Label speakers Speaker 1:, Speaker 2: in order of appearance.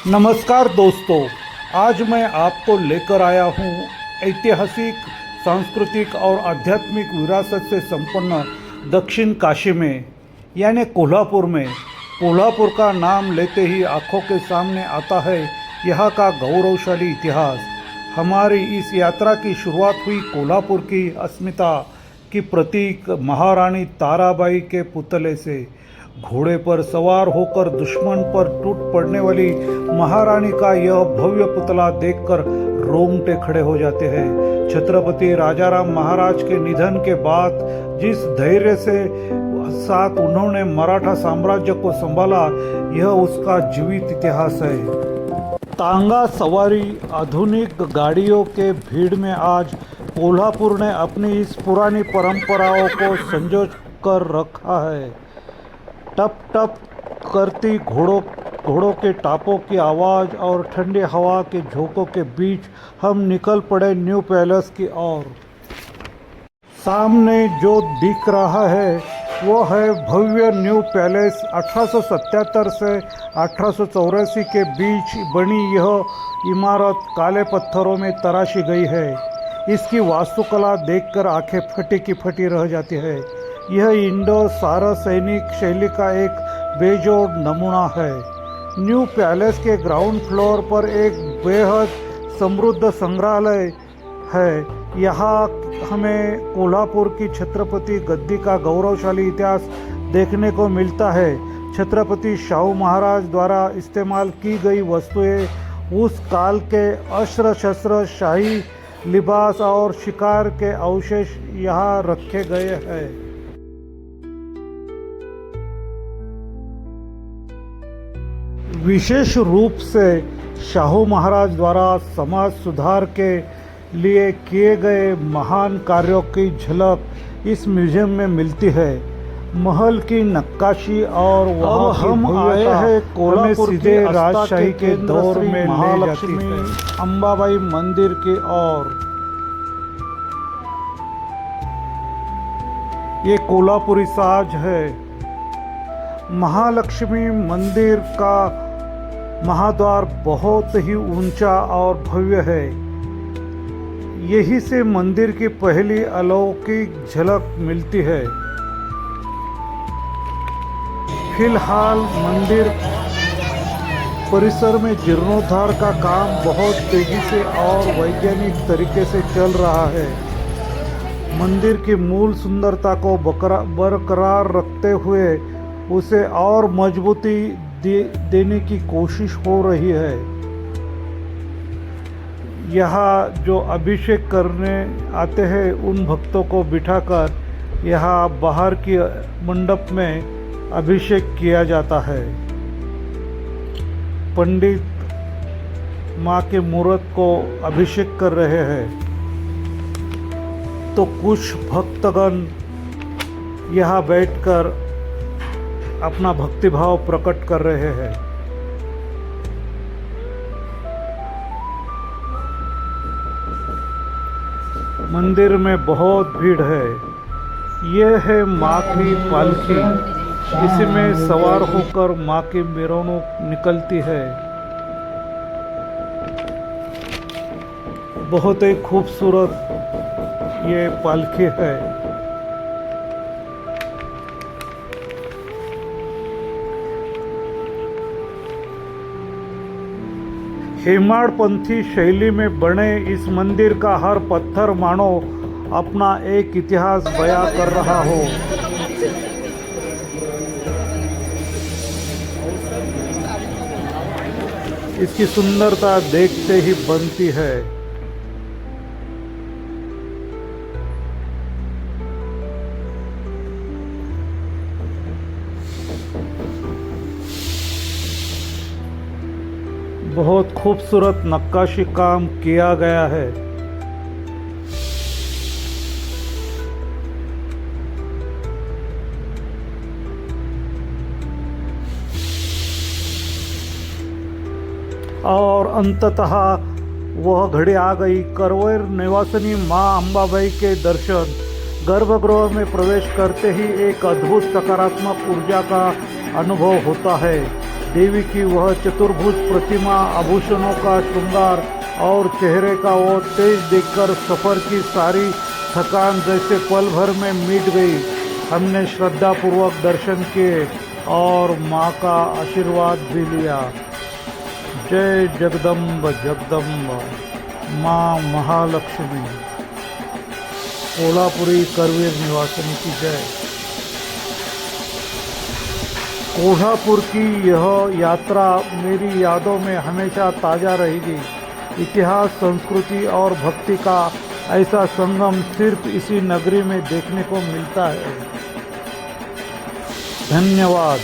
Speaker 1: नमस्कार दोस्तों, आज मैं आपको लेकर आया हूँ ऐतिहासिक, सांस्कृतिक और आध्यात्मिक विरासत से संपन्न दक्षिण काशी में यानी कोल्हापुर में। कोल्हापुर का नाम लेते ही आंखों के सामने आता है यहाँ का गौरवशाली इतिहास। हमारी इस यात्रा की शुरुआत हुई कोल्हापुर की अस्मिता की प्रतीक महारानी ताराबाई के पुतले से। घोड़े पर सवार होकर दुश्मन पर टूट पड़ने वाली महारानी का यह भव्य पुतला देखकर रोंगटे खड़े हो जाते हैं। छत्रपति राजाराम महाराज के निधन के बाद जिस धैर्य से साथ उन्होंने मराठा साम्राज्य को संभाला, यह उसका जीवित इतिहास है। तांगा सवारी आधुनिक गाड़ियों के भीड़ में आज कोल्हापुर ने अपनी इस पुरानी परंपराओं को संजो कर रखा है। टप टप करती घोड़ों के टापों की आवाज़ और ठंडी हवा के झोंकों के बीच हम निकल पड़े न्यू पैलेस की ओर। सामने जो दिख रहा है वो है भव्य न्यू पैलेस। 1877 से 1884 के बीच बनी यह इमारत काले पत्थरों में तराशी गई है। इसकी वास्तुकला देखकर आंखें फटी की फटी रह जाती है। यह इंडो सारसैनिक शैली का एक बेजोड़ नमूना है। न्यू पैलेस के ग्राउंड फ्लोर पर एक बेहद समृद्ध संग्रहालय है। यहाँ हमें कोल्हापुर की छत्रपति गद्दी का गौरवशाली इतिहास देखने को मिलता है। छत्रपति शाहू महाराज द्वारा इस्तेमाल की गई वस्तुएं, उस काल के अस्त्र शस्त्र, शाही लिबास और शिकार के अवशेष यहाँ रखे गए हैं। विशेष रूप से शाहू महाराज द्वारा समाज सुधार के लिए किए गए महान कार्यों की झलक इस म्यूजियम में मिलती है। महल की नक्काशी और वह हम आए हैं कोल्हापुर के राजशाही के दौर में महालक्ष्मी अंबाबाई मंदिर की ओर। ये कोल्हापुरी साज है। महालक्ष्मी मंदिर का महाद्वार बहुत ही ऊंचा और भव्य है। यही से मंदिर की पहली अलौकिक झलक मिलती है। फिलहाल मंदिर परिसर में जीर्णोद्धार का काम बहुत तेजी से और वैज्ञानिक तरीके से चल रहा है। मंदिर की मूल सुंदरता को बरकरार रखते हुए उसे और मजबूती देने की कोशिश हो रही है। यहाँ जो अभिषेक करने आते हैं उन भक्तों को बिठाकर यहाँ बाहर की मंडप में अभिषेक किया जाता है। पंडित माँ के मूर्त को अभिषेक कर रहे हैं तो कुछ भक्तगण यहाँ बैठकर अपना भक्तिभाव प्रकट कर रहे हैं। मंदिर में बहुत भीड़ है। यह है माँ की पालकी। इसमें सवार होकर माँ की मेरवणूक निकलती है। बहुत ही खूबसूरत ये पालकी है। हेमाड़पंथी शैली में बने इस मंदिर का हर पत्थर मानो अपना एक इतिहास बयां कर रहा हो। इसकी सुंदरता देखते ही बनती है। बहुत खूबसूरत नक्काशी काम किया गया है। और अंततः वह घड़ी आ गई। करवेर निवासिनी माँ अंबाबाई के दर्शन। गर्भगृह में प्रवेश करते ही एक अद्भुत सकारात्मक ऊर्जा का अनुभव होता है। देवी की वह चतुर्भुज प्रतिमा, आभूषणों का श्रृंगार और चेहरे का वो तेज देखकर सफ़र की सारी थकान जैसे पल भर में मिट गई। हमने श्रद्धापूर्वक दर्शन किए और माँ का आशीर्वाद भी लिया। जय जगदम्ब जगदम्ब माँ महालक्ष्मी। कोल्हापुरी करवीर निवासिनी की जय। कोल्हापुर की यह यात्रा मेरी यादों में हमेशा ताज़ा रहेगी। इतिहास, संस्कृति और भक्ति का ऐसा संगम सिर्फ इसी नगरी में देखने को मिलता है। धन्यवाद।